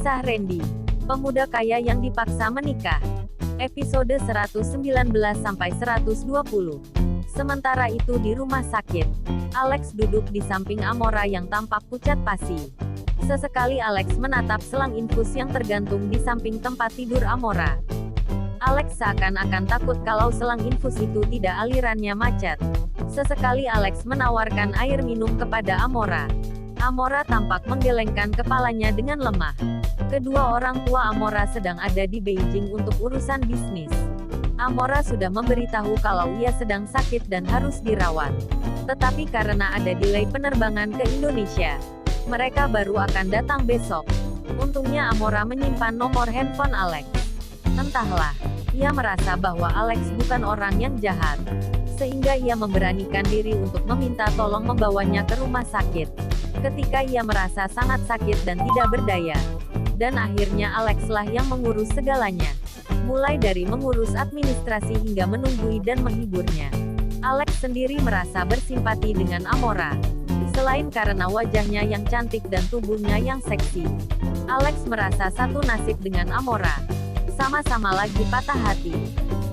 Kisah Randy, pemuda kaya yang dipaksa menikah. Episode 119-120. Sementara itu di rumah sakit, Alex duduk di samping Amora yang tampak pucat pasi. Sesekali Alex menatap selang infus yang tergantung di samping tempat tidur Amora. Alex seakan-akan takut kalau selang infus itu tidak alirannya macet. Sesekali Alex menawarkan air minum kepada Amora. Amora tampak menggelengkan kepalanya dengan lemah. Kedua orang tua Amora sedang ada di Beijing untuk urusan bisnis. Amora sudah memberitahu kalau ia sedang sakit dan harus dirawat. Tetapi karena ada delay penerbangan ke Indonesia, mereka baru akan datang besok. Untungnya Amora menyimpan nomor handphone Alex. Entahlah, ia merasa bahwa Alex bukan orang yang jahat, sehingga ia memberanikan diri untuk meminta tolong membawanya ke rumah sakit ketika ia merasa sangat sakit dan tidak berdaya. Dan akhirnya Alex lah yang mengurus segalanya, mulai dari mengurus administrasi hingga menunggui dan menghiburnya. Alex sendiri merasa bersimpati dengan Amora. Selain karena wajahnya yang cantik dan tubuhnya yang seksi, Alex merasa satu nasib dengan Amora. Sama-sama lagi patah hati.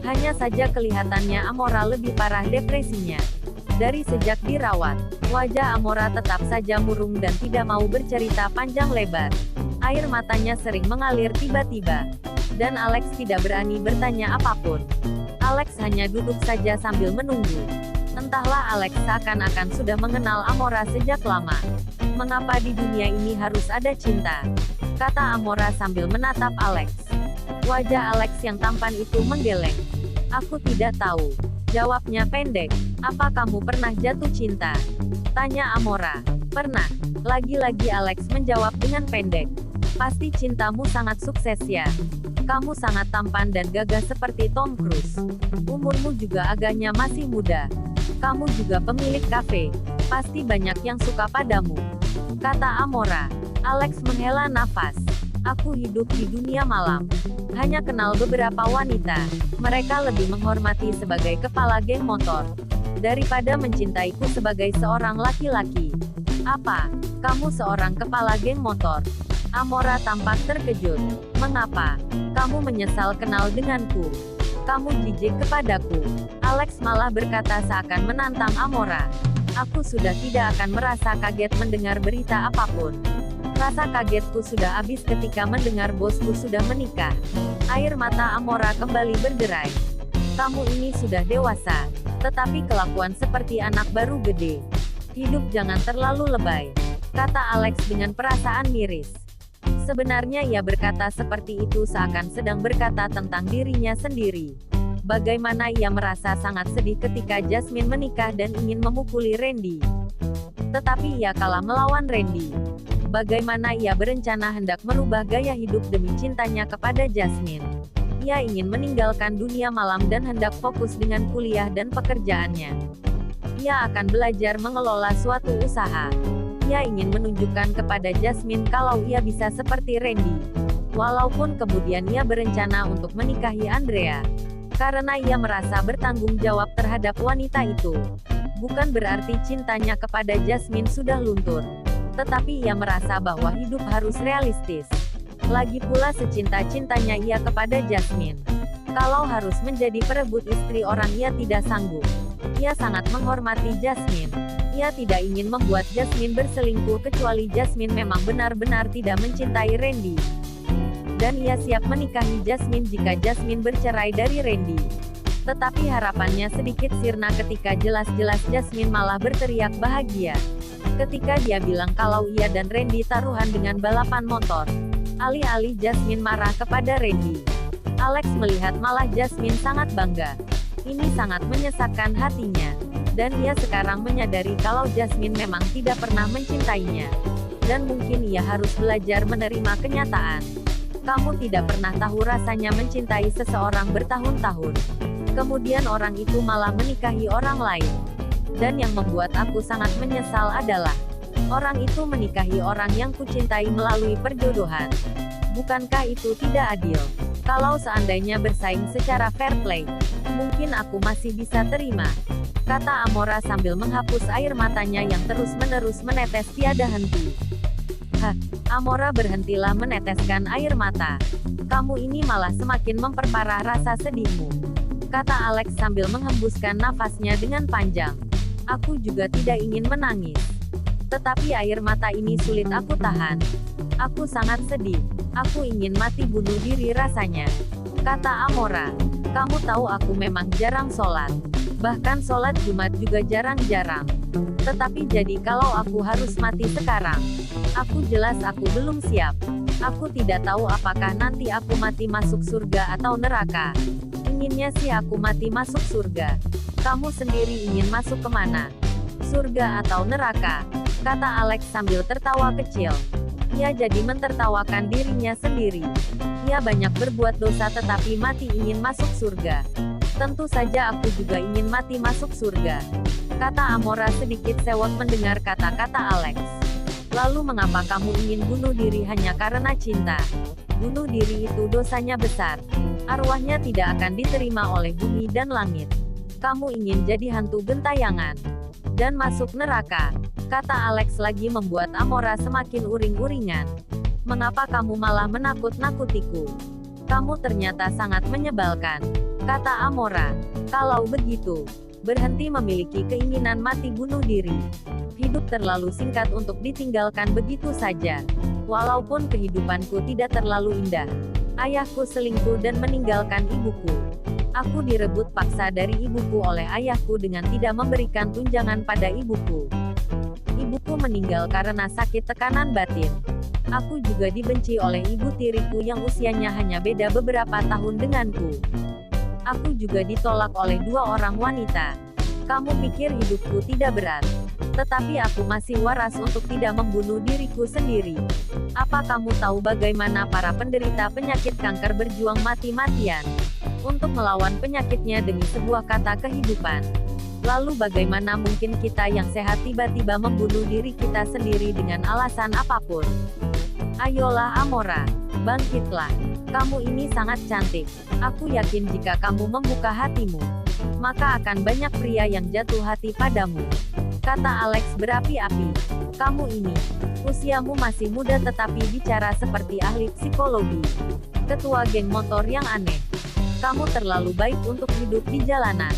Hanya saja kelihatannya Amora lebih parah depresinya. Dari sejak dirawat, wajah Amora tetap saja murung dan tidak mau bercerita panjang lebar. Air matanya sering mengalir tiba-tiba. Dan Alex tidak berani bertanya apapun. Alex hanya duduk saja sambil menunggu. Entahlah, Alex seakan-akan sudah mengenal Amora sejak lama. Mengapa di dunia ini harus ada cinta? Kata Amora sambil menatap Alex. Wajah Alex yang tampan itu menggeleng. Aku tidak tahu. Jawabnya pendek. Apa kamu pernah jatuh cinta? Tanya Amora. Pernah. Lagi-lagi Alex menjawab dengan pendek. Pasti cintamu sangat sukses ya. Kamu sangat tampan dan gagah seperti Tom Cruise. Umurmu juga agaknya masih muda. Kamu juga pemilik kafe. Pasti banyak yang suka padamu. Kata Amora. Alex menghela nafas. Aku hidup di dunia malam. Hanya kenal beberapa wanita. Mereka lebih menghormati sebagai kepala geng motor daripada mencintaiku sebagai seorang laki-laki. Apa? Kamu seorang kepala geng motor? Amora tampak terkejut. Mengapa? Kamu menyesal kenal denganku? Kamu jijik kepadaku? Alex malah berkata seakan menantang Amora. Aku sudah tidak akan merasa kaget mendengar berita apapun. Rasa kagetku sudah habis ketika mendengar bosku sudah menikah. Air mata Amora kembali berderai. Kamu ini sudah dewasa, tetapi kelakuan seperti anak baru gede. Hidup jangan terlalu lebay, kata Alex dengan perasaan miris. Sebenarnya ia berkata seperti itu seakan sedang berkata tentang dirinya sendiri. Bagaimana ia merasa sangat sedih ketika Jasmine menikah dan ingin memukuli Randy. Tetapi ia kalah melawan Randy. Bagaimana ia berencana hendak merubah gaya hidup demi cintanya kepada Jasmine. Ia ingin meninggalkan dunia malam dan hendak fokus dengan kuliah dan pekerjaannya. Ia akan belajar mengelola suatu usaha. Ia ingin menunjukkan kepada Jasmine kalau ia bisa seperti Randy. Walaupun kemudian ia berencana untuk menikahi Andrea. Karena ia merasa bertanggung jawab terhadap wanita itu. Bukan berarti cintanya kepada Jasmine sudah luntur. Tetapi ia merasa bahwa hidup harus realistis. Lagi pula secinta-cintanya ia kepada Jasmine. Kalau harus menjadi perebut istri orang ia tidak sanggup. Ia sangat menghormati Jasmine. Ia tidak ingin membuat Jasmine berselingkuh kecuali Jasmine memang benar-benar tidak mencintai Randy. Dan ia siap menikahi Jasmine jika Jasmine bercerai dari Randy. Tetapi harapannya sedikit sirna ketika jelas-jelas Jasmine malah berteriak bahagia. Ketika dia bilang kalau ia dan Randy taruhan dengan balapan motor. Alih-alih Jasmine marah kepada Randy, Alex melihat malah Jasmine sangat bangga. Ini sangat menyesakkan hatinya. Dan ia sekarang menyadari kalau Jasmine memang tidak pernah mencintainya. Dan mungkin ia harus belajar menerima kenyataan. Kamu tidak pernah tahu rasanya mencintai seseorang bertahun-tahun. Kemudian orang itu malah menikahi orang lain. Dan yang membuat aku sangat menyesal adalah, orang itu menikahi orang yang kucintai melalui perjodohan. Bukankah itu tidak adil? Kalau seandainya bersaing secara fair play, mungkin aku masih bisa terima. Kata Amora sambil menghapus air matanya yang terus-menerus menetes tiada henti. Hah, Amora berhentilah meneteskan air mata. Kamu ini malah semakin memperparah rasa sedihmu, kata Alex sambil menghembuskan nafasnya dengan panjang. Aku juga tidak ingin menangis, tetapi air mata ini sulit aku tahan. Aku sangat sedih. Aku ingin mati bunuh diri rasanya, kata Amora. Kamu tahu aku memang jarang sholat. Bahkan sholat Jumat juga jarang-jarang. Tetapi jadi kalau aku harus mati sekarang, aku jelas aku belum siap. Aku tidak tahu apakah nanti aku mati masuk surga atau neraka. Inginnya sih aku mati masuk surga. Kamu sendiri ingin masuk kemana? Surga atau neraka? Kata Alex sambil tertawa kecil. Ia jadi mentertawakan dirinya sendiri. Ia banyak berbuat dosa tetapi mati ingin masuk surga. Tentu saja aku juga ingin mati masuk surga, kata Amora sedikit sewot mendengar kata-kata Alex. Lalu mengapa kamu ingin bunuh diri hanya karena cinta? Bunuh diri itu dosanya besar. Arwahnya tidak akan diterima oleh bumi dan langit. Kamu ingin jadi hantu gentayangan dan masuk neraka, kata Alex lagi membuat Amora semakin uring-uringan. Mengapa kamu malah menakut-nakutiku? Kamu ternyata sangat menyebalkan, kata Amora. Kalau begitu, berhenti memiliki keinginan mati bunuh diri. Hidup terlalu singkat untuk ditinggalkan begitu saja. Walaupun kehidupanku tidak terlalu indah. Ayahku selingkuh dan meninggalkan ibuku. Aku direbut paksa dari ibuku oleh ayahku dengan tidak memberikan tunjangan pada ibuku. Ibuku meninggal karena sakit tekanan batin. Aku juga dibenci oleh ibu tiriku yang usianya hanya beda beberapa tahun denganku. Aku juga ditolak oleh 2 orang wanita. Kamu pikir hidupku tidak berat? Tetapi aku masih waras untuk tidak membunuh diriku sendiri. Apa kamu tahu bagaimana para penderita penyakit kanker berjuang mati-matian untuk melawan penyakitnya demi sebuah kata kehidupan? Lalu bagaimana mungkin kita yang sehat tiba-tiba membunuh diri kita sendiri dengan alasan apapun? Ayolah Amora, bangkitlah. Kamu ini sangat cantik. Aku yakin jika kamu membuka hatimu, maka akan banyak pria yang jatuh hati padamu, kata Alex berapi-api. Kamu ini, usiamu masih muda tetapi bicara seperti ahli psikologi. Ketua geng motor yang aneh. Kamu terlalu baik untuk hidup di jalanan.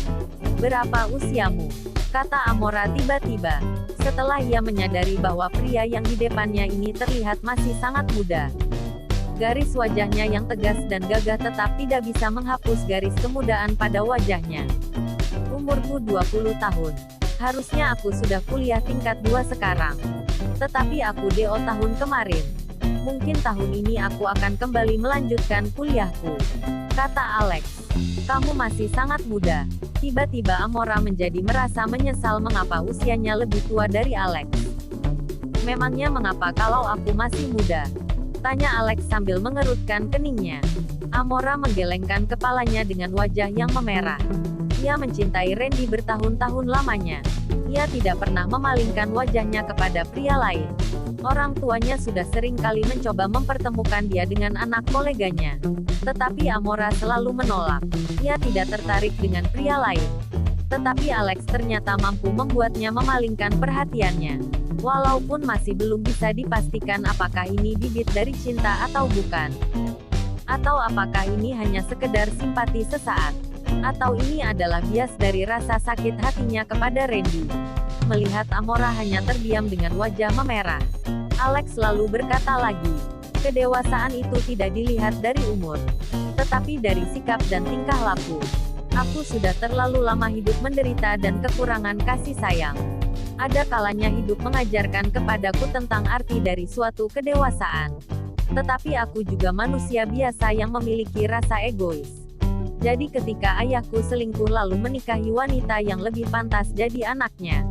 Berapa usiamu? Kata Amora tiba-tiba. Setelah ia menyadari bahwa pria yang di depannya ini terlihat masih sangat muda. Garis wajahnya yang tegas dan gagah tetap tidak bisa menghapus garis kemudaan pada wajahnya. Umurku 20 tahun. Harusnya aku sudah kuliah tingkat 2 sekarang. Tetapi aku DO tahun kemarin. Mungkin tahun ini aku akan kembali melanjutkan kuliahku, kata Alex. Kamu masih sangat muda. Tiba-tiba Amora menjadi merasa menyesal mengapa usianya lebih tua dari Alex. Memangnya mengapa kalau aku masih muda? Tanya Alex sambil mengerutkan keningnya. Amora menggelengkan kepalanya dengan wajah yang memerah. Ia mencintai Randy bertahun-tahun lamanya. Ia tidak pernah memalingkan wajahnya kepada pria lain. Orang tuanya sudah sering kali mencoba mempertemukan dia dengan anak koleganya. Tetapi Amora selalu menolak. Ia tidak tertarik dengan pria lain. Tetapi Alex ternyata mampu membuatnya memalingkan perhatiannya. Walaupun masih belum bisa dipastikan apakah ini bibit dari cinta atau bukan. Atau apakah ini hanya sekedar simpati sesaat. Atau ini adalah bias dari rasa sakit hatinya kepada Randy. Melihat Amora hanya terdiam dengan wajah memerah, Alex lalu berkata lagi, kedewasaan itu tidak dilihat dari umur, tetapi dari sikap dan tingkah laku. Aku sudah terlalu lama hidup menderita dan kekurangan kasih sayang. Ada kalanya hidup mengajarkan kepadaku tentang arti dari suatu kedewasaan. Tetapi aku juga manusia biasa yang memiliki rasa egois. Jadi ketika ayahku selingkuh lalu menikahi wanita yang lebih pantas jadi anaknya,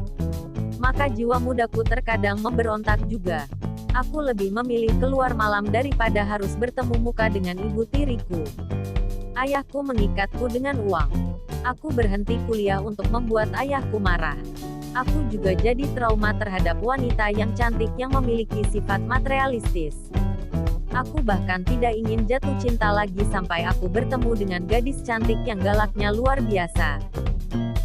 maka jiwa mudaku terkadang memberontak juga. Aku lebih memilih keluar malam daripada harus bertemu muka dengan ibu tiriku. Ayahku mengikatku dengan uang. Aku berhenti kuliah untuk membuat ayahku marah. Aku juga jadi trauma terhadap wanita yang cantik yang memiliki sifat materialistis. Aku bahkan tidak ingin jatuh cinta lagi sampai aku bertemu dengan gadis cantik yang galaknya luar biasa.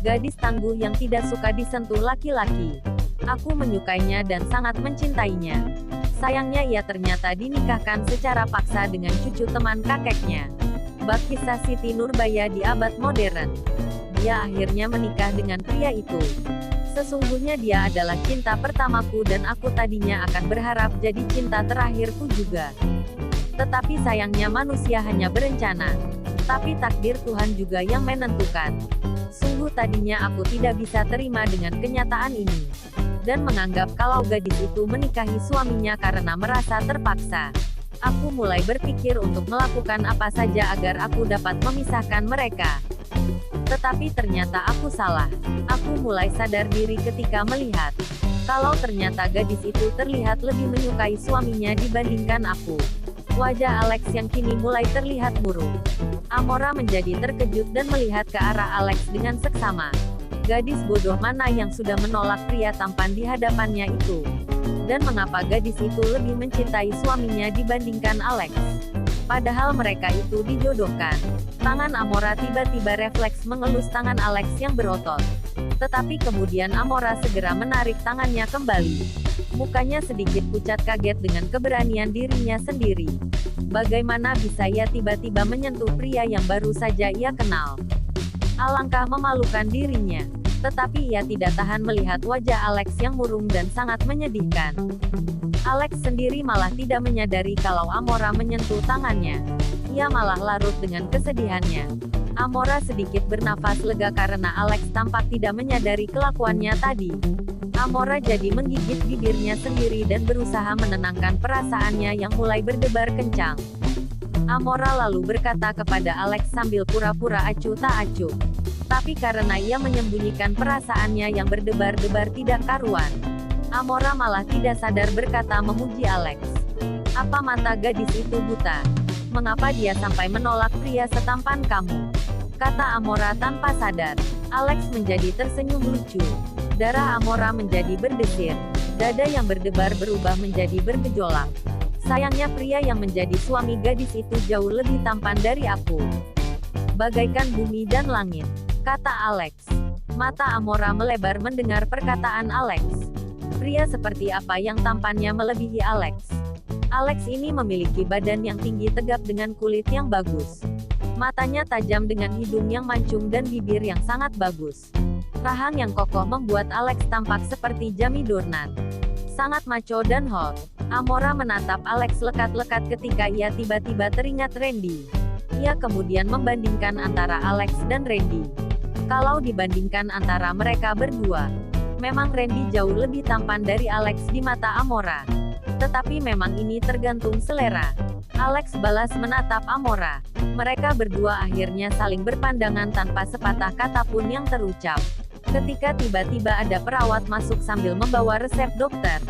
Gadis tangguh yang tidak suka disentuh laki-laki. Aku menyukainya dan sangat mencintainya. Sayangnya ia ternyata dinikahkan secara paksa dengan cucu teman kakeknya. Bak kisah Siti Nurbaya di abad modern. Dia akhirnya menikah dengan pria itu. Sesungguhnya dia adalah cinta pertamaku dan aku tadinya akan berharap jadi cinta terakhirku juga. Tetapi sayangnya manusia hanya berencana. Tapi takdir Tuhan juga yang menentukan. Sungguh tadinya aku tidak bisa terima dengan kenyataan ini. Dan menganggap kalau gadis itu menikahi suaminya karena merasa terpaksa. Aku mulai berpikir untuk melakukan apa saja agar aku dapat memisahkan mereka. Tetapi ternyata aku salah. Aku mulai sadar diri ketika melihat kalau ternyata gadis itu terlihat lebih menyukai suaminya dibandingkan aku. Wajah Alex yang kini mulai terlihat murung. Amora menjadi terkejut dan melihat ke arah Alex dengan seksama. Gadis bodoh mana yang sudah menolak pria tampan di hadapannya itu? Dan mengapa gadis itu lebih mencintai suaminya dibandingkan Alex? Padahal mereka itu dijodohkan. Tangan Amora tiba-tiba refleks mengelus tangan Alex yang berotot. Tetapi kemudian Amora segera menarik tangannya kembali. Mukanya sedikit pucat kaget dengan keberanian dirinya sendiri. Bagaimana bisa ia tiba-tiba menyentuh pria yang baru saja ia kenal? Alangkah memalukan dirinya. Tetapi ia tidak tahan melihat wajah Alex yang murung dan sangat menyedihkan. Alex sendiri malah tidak menyadari kalau Amora menyentuh tangannya. Ia malah larut dengan kesedihannya. Amora sedikit bernafas lega karena Alex tampak tidak menyadari kelakuannya tadi. Amora jadi menggigit bibirnya sendiri dan berusaha menenangkan perasaannya yang mulai berdebar kencang. Amora lalu berkata kepada Alex sambil pura-pura acuh tak acuh. Tapi karena ia menyembunyikan perasaannya yang berdebar-debar tidak karuan, Amora malah tidak sadar berkata memuji Alex. Apa mata gadis itu buta? Mengapa dia sampai menolak pria setampan kamu? Kata Amora tanpa sadar. Alex menjadi tersenyum lucu. Darah Amora menjadi berdesir. Dada yang berdebar berubah menjadi bergejolak. Sayangnya pria yang menjadi suami gadis itu jauh lebih tampan dari aku. Bagaikan bumi dan langit, kata Alex. Mata Amora melebar mendengar perkataan Alex. Pria seperti apa yang tampannya melebihi Alex? Alex ini memiliki badan yang tinggi tegap dengan kulit yang bagus. Matanya tajam dengan hidung yang mancung dan bibir yang sangat bagus. Rahang yang kokoh membuat Alex tampak seperti Jamie Dornan. Sangat macho dan hot. Amora menatap Alex lekat-lekat ketika ia tiba-tiba teringat Randy. Ia kemudian membandingkan antara Alex dan Randy. Kalau dibandingkan antara mereka berdua, memang Randy jauh lebih tampan dari Alex di mata Amora. Tetapi memang ini tergantung selera. Alex balas menatap Amora. Mereka berdua akhirnya saling berpandangan tanpa sepatah kata pun yang terucap. Ketika tiba-tiba ada perawat masuk sambil membawa resep dokter.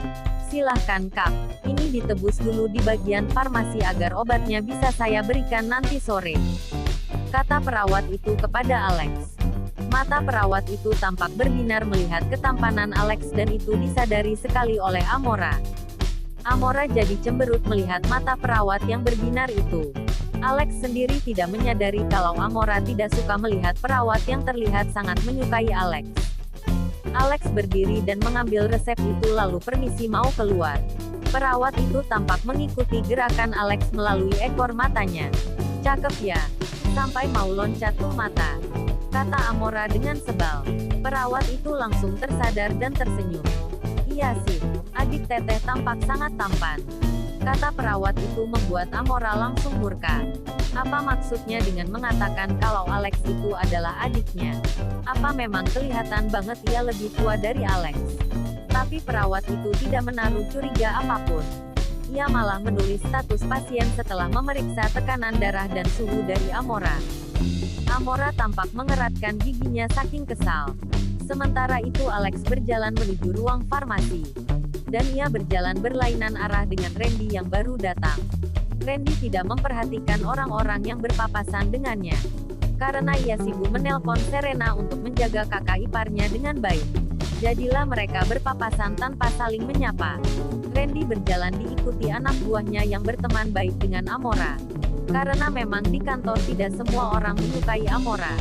Silahkan Kak, ini ditebus dulu di bagian farmasi agar obatnya bisa saya berikan nanti sore. Kata perawat itu kepada Alex. Mata perawat itu tampak berbinar melihat ketampanan Alex dan itu disadari sekali oleh Amora. Amora jadi cemberut melihat mata perawat yang berbinar itu. Alex sendiri tidak menyadari kalau Amora tidak suka melihat perawat yang terlihat sangat menyukai Alex. Alex berdiri dan mengambil resep itu lalu permisi mau keluar. Perawat itu tampak mengikuti gerakan Alex melalui ekor matanya. Cakep ya. Sampai mau loncat tuh mata. Kata Amora dengan sebal. Perawat itu langsung tersadar dan tersenyum. Iya sih, adik teteh tampak sangat tampan. Kata perawat itu membuat Amora langsung murka. Apa maksudnya dengan mengatakan kalau Alex itu adalah adiknya? Apa memang kelihatan banget ia lebih tua dari Alex? Tapi perawat itu tidak menaruh curiga apapun. Ia malah menulis status pasien setelah memeriksa tekanan darah dan suhu dari Amora. Amora tampak mengeratkan giginya saking kesal. Sementara itu Alex berjalan menuju ruang farmasi. Dan ia berjalan berlainan arah dengan Randy yang baru datang. Randy tidak memperhatikan orang-orang yang berpapasan dengannya. Karena ia sibuk menelpon Serena untuk menjaga kakak iparnya dengan baik. Jadilah mereka berpapasan tanpa saling menyapa. Randy berjalan diikuti anak buahnya yang berteman baik dengan Amora. Karena memang di kantor tidak semua orang menyukai Amora.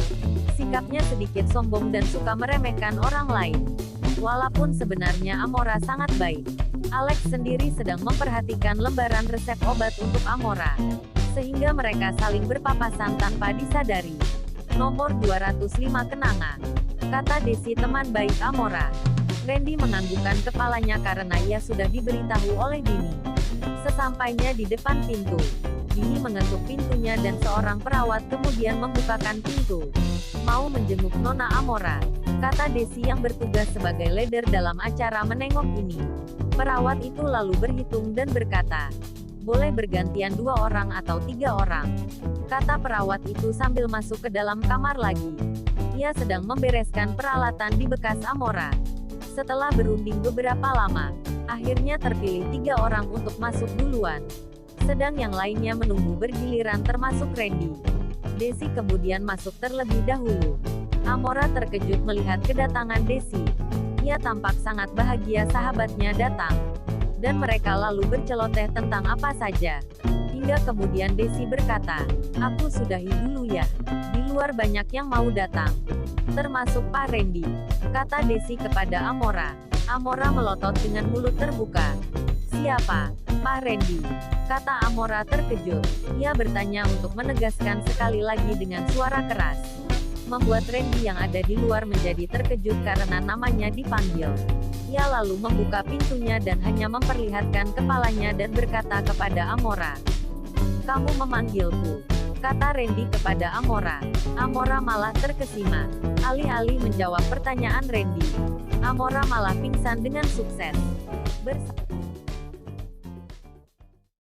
Sikapnya sedikit sombong dan suka meremehkan orang lain. Walaupun sebenarnya Amora sangat baik. Alex sendiri sedang memperhatikan lembaran resep obat untuk Amora. Sehingga mereka saling berpapasan tanpa disadari. Nomor 205 kenanga. Kata Desi teman baik Amora. Randy menganggukkan kepalanya karena ia sudah diberitahu oleh Dini. Sesampainya di depan pintu, Dini mengetuk pintunya dan seorang perawat kemudian membukakan pintu. Mau menjenguk Nona Amora, kata Desi yang bertugas sebagai leader dalam acara menengok ini. Perawat itu lalu berhitung dan berkata, boleh bergantian 2 orang atau 3 orang. Kata perawat itu sambil masuk ke dalam kamar lagi. Ia sedang membereskan peralatan di bekas Amora. Setelah berunding beberapa lama, akhirnya terpilih 3 orang untuk masuk duluan. Sedang yang lainnya menunggu bergiliran termasuk Randy. Desi kemudian masuk terlebih dahulu. Amora terkejut melihat kedatangan Desi. Ia tampak sangat bahagia sahabatnya datang. Dan mereka lalu berceloteh tentang apa saja. Hingga kemudian Desi berkata, aku sudahi dulu ya. Di luar banyak yang mau datang. Termasuk Pak Randy. Kata Desi kepada Amora. Amora melotot dengan mulut terbuka. Siapa? Pak Randy. Kata Amora terkejut. Ia bertanya untuk menegaskan sekali lagi dengan suara keras. Membuat Randy yang ada di luar menjadi terkejut karena namanya dipanggil. Ia lalu membuka pintunya dan hanya memperlihatkan kepalanya dan berkata kepada Amora. Kamu memanggilku. Kata Randy kepada Amora. Amora malah terkesima. Alih-alih menjawab pertanyaan Randy, Amora malah pingsan dengan sukses.